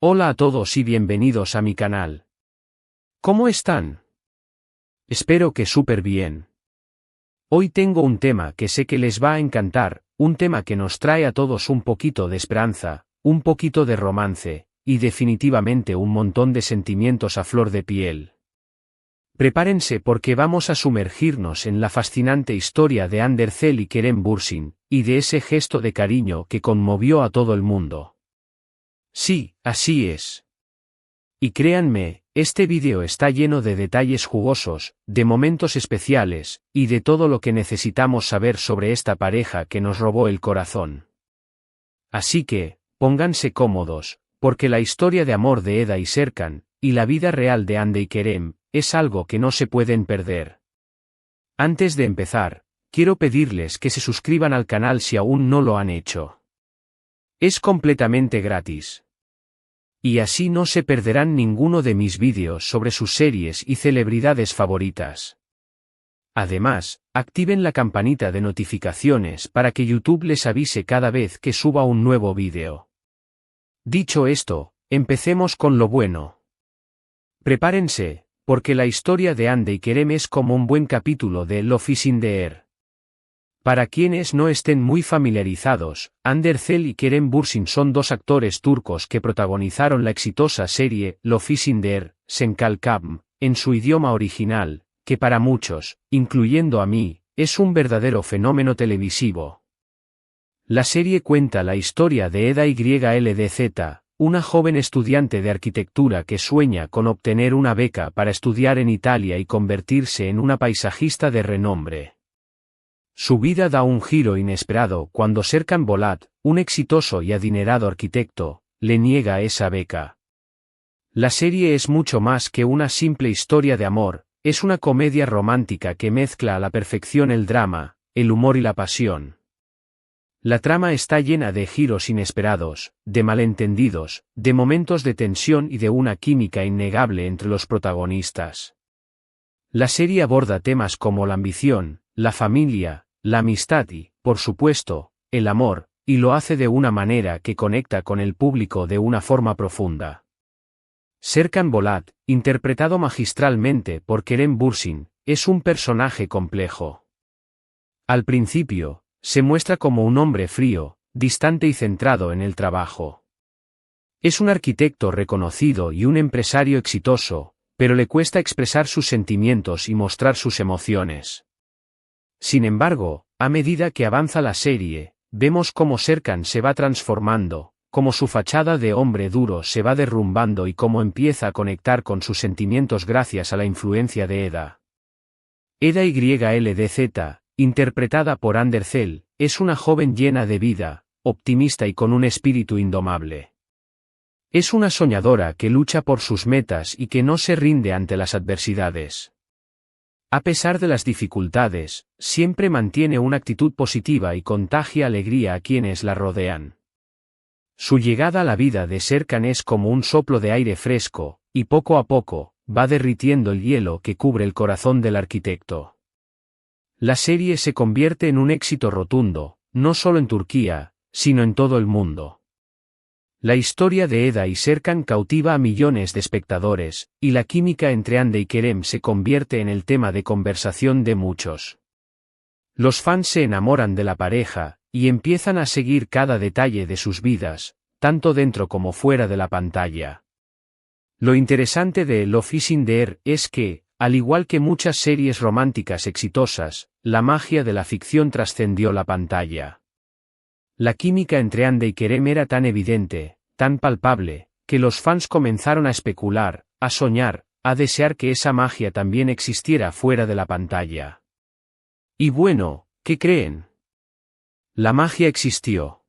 Hola a todos y bienvenidos a mi canal. ¿Cómo están? Espero que súper bien. Hoy tengo un tema que sé que les va a encantar, un tema que nos trae a todos un poquito de esperanza, un poquito de romance, y definitivamente un montón de sentimientos a flor de piel. Prepárense porque vamos a sumergirnos en la fascinante historia de Andercel y Kerem Bürsin, y de ese gesto de cariño que conmovió a todo el mundo. Sí, así es. Y créanme, este vídeo está lleno de detalles jugosos, de momentos especiales, y de todo lo que necesitamos saber sobre esta pareja que nos robó el corazón. Así que, pónganse cómodos, porque la historia de amor de Eda y Serkan, y la vida real de Hande y Kerem, es algo que no se pueden perder. Antes de empezar, quiero pedirles que se suscriban al canal si aún no lo han hecho. Es completamente gratis. Y así no se perderán ninguno de mis vídeos sobre sus series y celebridades favoritas. Además, activen la campanita de notificaciones para que YouTube les avise cada vez que suba un nuevo vídeo. Dicho esto, empecemos con lo bueno. Prepárense, porque la historia de Hande y Kerem es como un buen capítulo de Love is in the Air. Para quienes no estén muy familiarizados, Andercel y Kerem Bürsin son dos actores turcos que protagonizaron la exitosa serie Love is in the Air, Senkalkam, en su idioma original, que para muchos, incluyendo a mí, es un verdadero fenómeno televisivo. La serie cuenta la historia de Eda YLDZ, una joven estudiante de arquitectura que sueña con obtener una beca para estudiar en Italia y convertirse en una paisajista de renombre. Su vida da un giro inesperado cuando Serkan Bolat, un exitoso y adinerado arquitecto, le niega esa beca. La serie es mucho más que una simple historia de amor, es una comedia romántica que mezcla a la perfección el drama, el humor y la pasión. La trama está llena de giros inesperados, de malentendidos, de momentos de tensión y de una química innegable entre los protagonistas. La serie aborda temas como la ambición, la familia, la amistad y, por supuesto, el amor, y lo hace de una manera que conecta con el público de una forma profunda. Serkan Bolat, interpretado magistralmente por Kerem Bürsin, es un personaje complejo. Al principio, se muestra como un hombre frío, distante y centrado en el trabajo. Es un arquitecto reconocido y un empresario exitoso, pero le cuesta expresar sus sentimientos y mostrar sus emociones. Sin embargo, a medida que avanza la serie, vemos cómo Serkan se va transformando, cómo su fachada de hombre duro se va derrumbando y cómo empieza a conectar con sus sentimientos gracias a la influencia de Eda. Eda YLDZ, interpretada por Andercel, es una joven llena de vida, optimista y con un espíritu indomable. Es una soñadora que lucha por sus metas y que no se rinde ante las adversidades. A pesar de las dificultades, siempre mantiene una actitud positiva y contagia alegría a quienes la rodean. Su llegada a la vida de Serkan es como un soplo de aire fresco, y poco a poco, va derritiendo el hielo que cubre el corazón del arquitecto. La serie se convierte en un éxito rotundo, no solo en Turquía, sino en todo el mundo. La historia de Eda y Serkan cautiva a millones de espectadores, y la química entre Hande y Kerem se convierte en el tema de conversación de muchos. Los fans se enamoran de la pareja, y empiezan a seguir cada detalle de sus vidas, tanto dentro como fuera de la pantalla. Lo interesante de Love is in the Air es que, al igual que muchas series románticas exitosas, la magia de la ficción trascendió la pantalla. La química entre Hande y Kerem era tan evidente, tan palpable, que los fans comenzaron a especular, a soñar, a desear que esa magia también existiera fuera de la pantalla. Y bueno, ¿qué creen? La magia existió.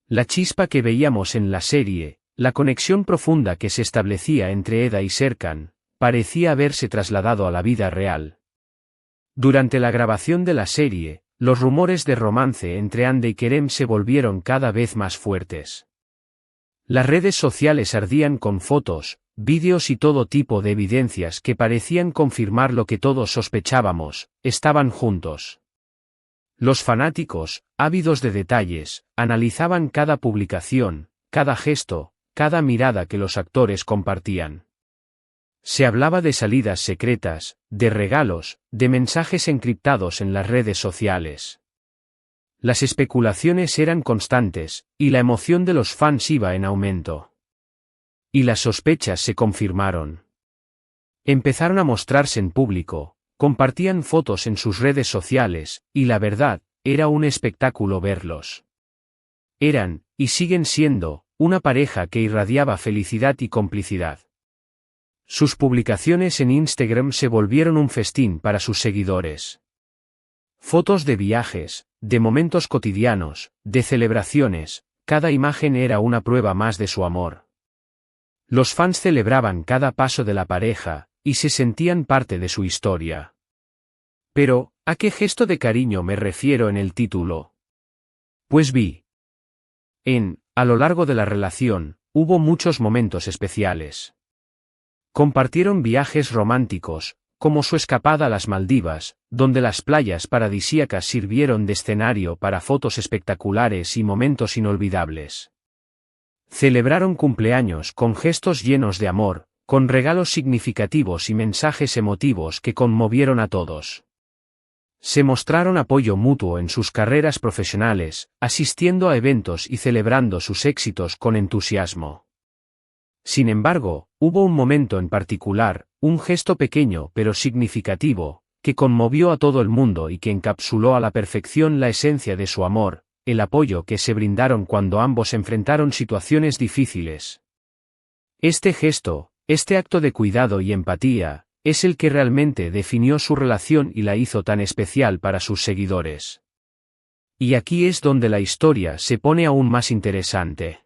La chispa que veíamos en la serie, la conexión profunda que se establecía entre Eda y Serkan, parecía haberse trasladado a la vida real. Durante la grabación de la serie, los rumores de romance entre Hande y Kerem se volvieron cada vez más fuertes. Las redes sociales ardían con fotos, vídeos y todo tipo de evidencias que parecían confirmar lo que todos sospechábamos: estaban juntos. Los fanáticos, ávidos de detalles, analizaban cada publicación, cada gesto, cada mirada que los actores compartían. Se hablaba de salidas secretas, de regalos, de mensajes encriptados en las redes sociales. Las especulaciones eran constantes, y la emoción de los fans iba en aumento. Y las sospechas se confirmaron. Empezaron a mostrarse en público, compartían fotos en sus redes sociales, y la verdad, era un espectáculo verlos. Eran, y siguen siendo, una pareja que irradiaba felicidad y complicidad. Sus publicaciones en Instagram se volvieron un festín para sus seguidores. Fotos de viajes, de momentos cotidianos, de celebraciones, cada imagen era una prueba más de su amor. Los fans celebraban cada paso de la pareja, y se sentían parte de su historia. Pero, ¿a qué gesto de cariño me refiero en el título? Pues a lo largo de la relación, hubo muchos momentos especiales. Compartieron viajes románticos, como su escapada a las Maldivas, donde las playas paradisíacas sirvieron de escenario para fotos espectaculares y momentos inolvidables. Celebraron cumpleaños con gestos llenos de amor, con regalos significativos y mensajes emotivos que conmovieron a todos. Se mostraron apoyo mutuo en sus carreras profesionales, asistiendo a eventos y celebrando sus éxitos con entusiasmo. Sin embargo, hubo un momento en particular, un gesto pequeño pero significativo, que conmovió a todo el mundo y que encapsuló a la perfección la esencia de su amor, el apoyo que se brindaron cuando ambos enfrentaron situaciones difíciles. Este gesto, este acto de cuidado y empatía, es el que realmente definió su relación y la hizo tan especial para sus seguidores. Y aquí es donde la historia se pone aún más interesante.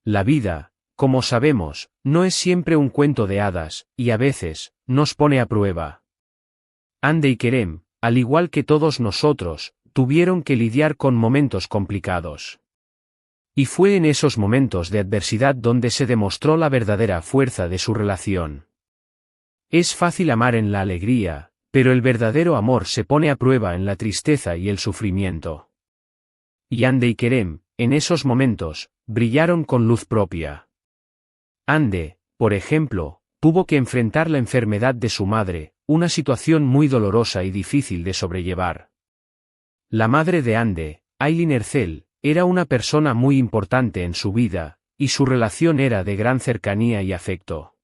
La vida, como sabemos, no es siempre un cuento de hadas, y a veces, nos pone a prueba. Hande y Kerem, al igual que todos nosotros, tuvieron que lidiar con momentos complicados. Y fue en esos momentos de adversidad donde se demostró la verdadera fuerza de su relación. Es fácil amar en la alegría, pero el verdadero amor se pone a prueba en la tristeza y el sufrimiento. Y Hande y Kerem, en esos momentos, brillaron con luz propia. Hande, por ejemplo, tuvo que enfrentar la enfermedad de su madre, una situación muy dolorosa y difícil de sobrellevar. La madre de Hande, Aylin Ercel, era una persona muy importante en su vida, y su relación era de gran cercanía y afecto.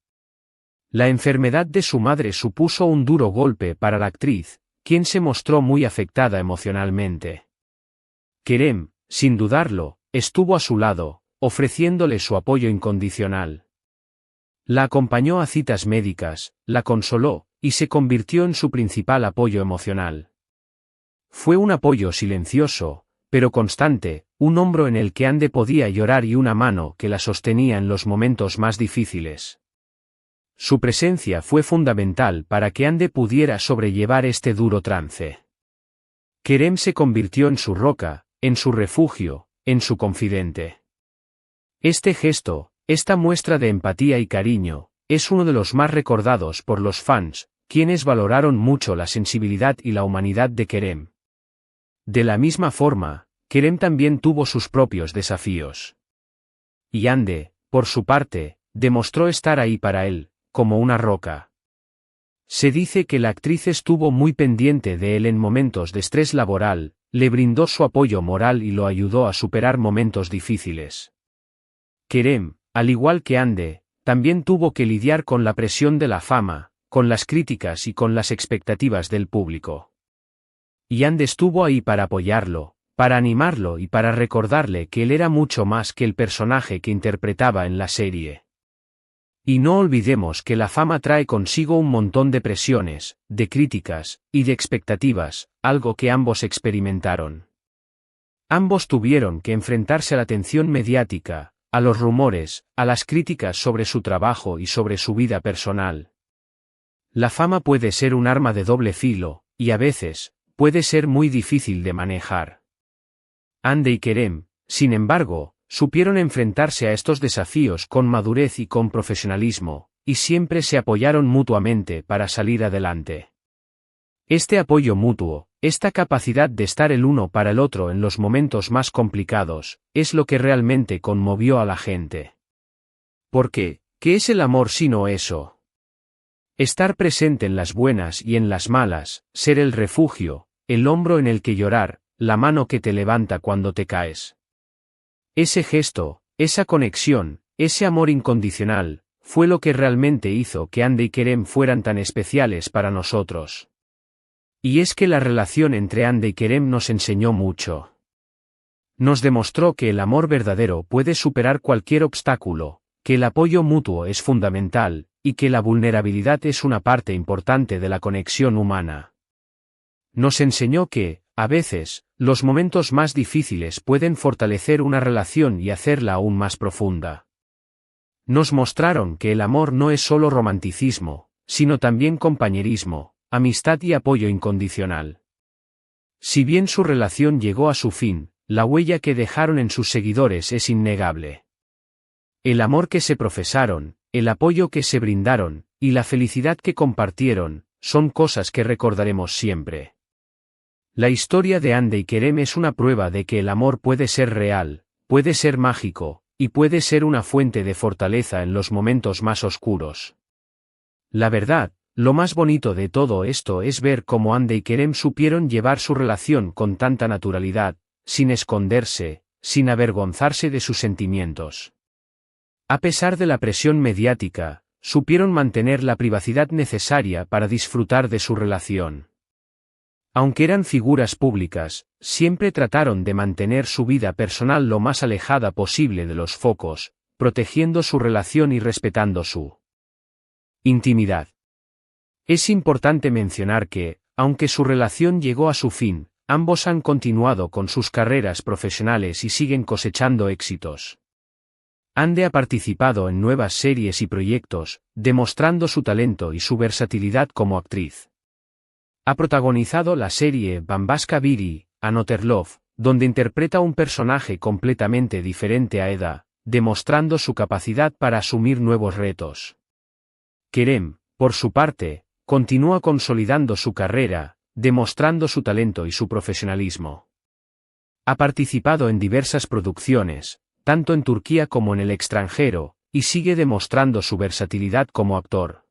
La enfermedad de su madre supuso un duro golpe para la actriz, quien se mostró muy afectada emocionalmente. Kerem, sin dudarlo, estuvo a su lado, ofreciéndole su apoyo incondicional. La acompañó a citas médicas, la consoló, y se convirtió en su principal apoyo emocional. Fue un apoyo silencioso, pero constante, un hombro en el que Hande podía llorar y una mano que la sostenía en los momentos más difíciles. Su presencia fue fundamental para que Hande pudiera sobrellevar este duro trance. Kerem se convirtió en su roca, en su refugio, en su confidente. Este gesto, esta muestra de empatía y cariño, es uno de los más recordados por los fans, quienes valoraron mucho la sensibilidad y la humanidad de Kerem. De la misma forma, Kerem también tuvo sus propios desafíos. Y Hande, por su parte, demostró estar ahí para él, como una roca. Se dice que la actriz estuvo muy pendiente de él en momentos de estrés laboral, le brindó su apoyo moral y lo ayudó a superar momentos difíciles. Kerem, al igual que Hande, también tuvo que lidiar con la presión de la fama, con las críticas y con las expectativas del público. Y Hande estuvo ahí para apoyarlo, para animarlo y para recordarle que él era mucho más que el personaje que interpretaba en la serie. Y no olvidemos que la fama trae consigo un montón de presiones, de críticas, y de expectativas, algo que ambos experimentaron. Ambos tuvieron que enfrentarse a la atención mediática, a los rumores, a las críticas sobre su trabajo y sobre su vida personal. La fama puede ser un arma de doble filo, y a veces, puede ser muy difícil de manejar. Hande y Kerem, sin embargo, supieron enfrentarse a estos desafíos con madurez y con profesionalismo, y siempre se apoyaron mutuamente para salir adelante. Este apoyo mutuo, esta capacidad de estar el uno para el otro en los momentos más complicados, es lo que realmente conmovió a la gente. Porque, ¿qué es el amor sino eso? Estar presente en las buenas y en las malas, ser el refugio, el hombro en el que llorar, la mano que te levanta cuando te caes. Ese gesto, esa conexión, ese amor incondicional, fue lo que realmente hizo que Hande y Kerem fueran tan especiales para nosotros. Y es que la relación entre Hande y Kerem nos enseñó mucho. Nos demostró que el amor verdadero puede superar cualquier obstáculo, que el apoyo mutuo es fundamental, y que la vulnerabilidad es una parte importante de la conexión humana. Nos enseñó que, a veces, los momentos más difíciles pueden fortalecer una relación y hacerla aún más profunda. Nos mostraron que el amor no es solo romanticismo, sino también compañerismo, amistad y apoyo incondicional. Si bien su relación llegó a su fin, la huella que dejaron en sus seguidores es innegable. El amor que se profesaron, el apoyo que se brindaron, y la felicidad que compartieron, son cosas que recordaremos siempre. La historia de Hande y Kerem es una prueba de que el amor puede ser real, puede ser mágico, y puede ser una fuente de fortaleza en los momentos más oscuros. La verdad, lo más bonito de todo esto es ver cómo Hande y Kerem supieron llevar su relación con tanta naturalidad, sin esconderse, sin avergonzarse de sus sentimientos. A pesar de la presión mediática, supieron mantener la privacidad necesaria para disfrutar de su relación. Aunque eran figuras públicas, siempre trataron de mantener su vida personal lo más alejada posible de los focos, protegiendo su relación y respetando su intimidad. Es importante mencionar que, aunque su relación llegó a su fin, ambos han continuado con sus carreras profesionales y siguen cosechando éxitos. Hande ha participado en nuevas series y proyectos, demostrando su talento y su versatilidad como actriz. Ha protagonizado la serie Bambaska Birie, Another Love, donde interpreta un personaje completamente diferente a Eda, demostrando su capacidad para asumir nuevos retos. Kerem, por su parte, continúa consolidando su carrera, demostrando su talento y su profesionalismo. Ha participado en diversas producciones, tanto en Turquía como en el extranjero, y sigue demostrando su versatilidad como actor.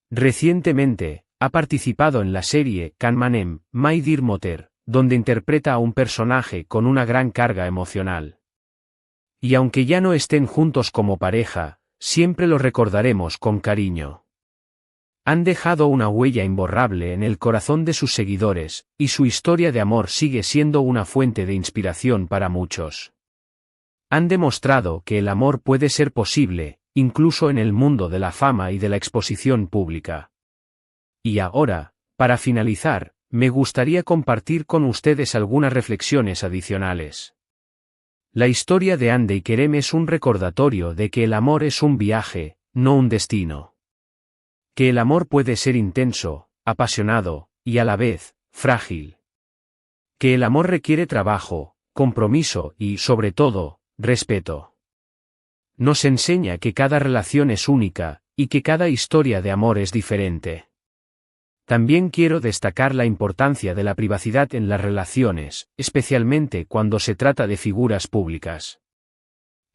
Recientemente, ha participado en la serie Kan Manem, My Dear Mother, donde interpreta a un personaje con una gran carga emocional. Y aunque ya no estén juntos como pareja, siempre lo recordaremos con cariño. Han dejado una huella imborrable en el corazón de sus seguidores, y su historia de amor sigue siendo una fuente de inspiración para muchos. Han demostrado que el amor puede ser posible, incluso en el mundo de la fama y de la exposición pública. Y ahora, para finalizar, me gustaría compartir con ustedes algunas reflexiones adicionales. La historia de Hande y Kerem es un recordatorio de que el amor es un viaje, no un destino. Que el amor puede ser intenso, apasionado, y a la vez, frágil. Que el amor requiere trabajo, compromiso y, sobre todo, respeto. Nos enseña que cada relación es única, y que cada historia de amor es diferente. También quiero destacar la importancia de la privacidad en las relaciones, especialmente cuando se trata de figuras públicas.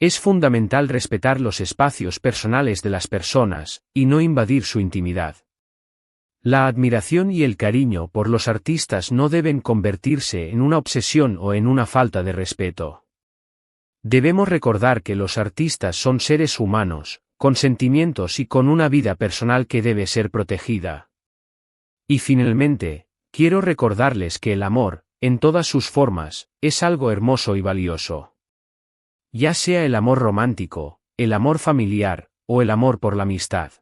Es fundamental respetar los espacios personales de las personas, y no invadir su intimidad. La admiración y el cariño por los artistas no deben convertirse en una obsesión o en una falta de respeto. Debemos recordar que los artistas son seres humanos, con sentimientos y con una vida personal que debe ser protegida. Y finalmente, quiero recordarles que el amor, en todas sus formas, es algo hermoso y valioso. Ya sea el amor romántico, el amor familiar, o el amor por la amistad.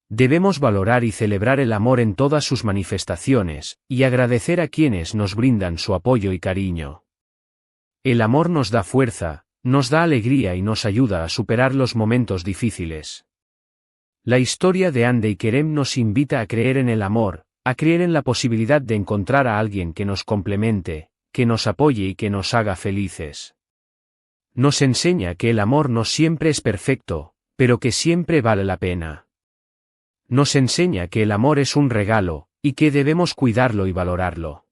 Debemos valorar y celebrar el amor en todas sus manifestaciones, y agradecer a quienes nos brindan su apoyo y cariño. El amor nos da fuerza, nos da alegría y nos ayuda a superar los momentos difíciles. La historia de Hande y Kerem nos invita a creer en el amor, a creer en la posibilidad de encontrar a alguien que nos complemente, que nos apoye y que nos haga felices. Nos enseña que el amor no siempre es perfecto, pero que siempre vale la pena. Nos enseña que el amor es un regalo, y que debemos cuidarlo y valorarlo.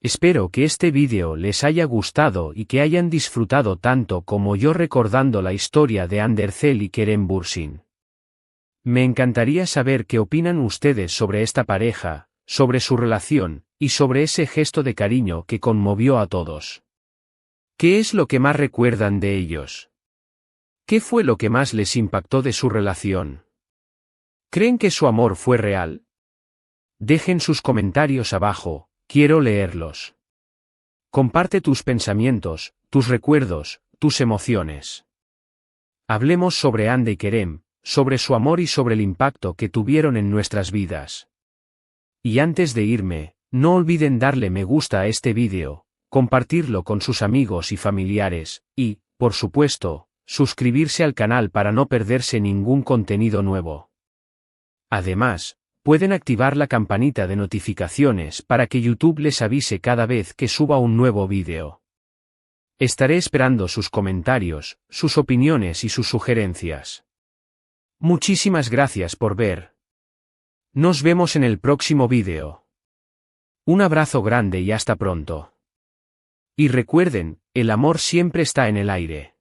Espero que este vídeo les haya gustado y que hayan disfrutado tanto como yo recordando la historia de Andercel y Kerem Bürsin. Me encantaría saber qué opinan ustedes sobre esta pareja, sobre su relación, y sobre ese gesto de cariño que conmovió a todos. ¿Qué es lo que más recuerdan de ellos? ¿Qué fue lo que más les impactó de su relación? ¿Creen que su amor fue real? Dejen sus comentarios abajo, quiero leerlos. Comparte tus pensamientos, tus recuerdos, tus emociones. Hablemos sobre Hande y Kerem, sobre su amor y sobre el impacto que tuvieron en nuestras vidas. Y antes de irme, no olviden darle me gusta a este vídeo, compartirlo con sus amigos y familiares, y, por supuesto, suscribirse al canal para no perderse ningún contenido nuevo. Además, pueden activar la campanita de notificaciones para que YouTube les avise cada vez que suba un nuevo vídeo. Estaré esperando sus comentarios, sus opiniones y sus sugerencias. Muchísimas gracias por ver. Nos vemos en el próximo vídeo. Un abrazo grande y hasta pronto. Y recuerden, el amor siempre está en el aire.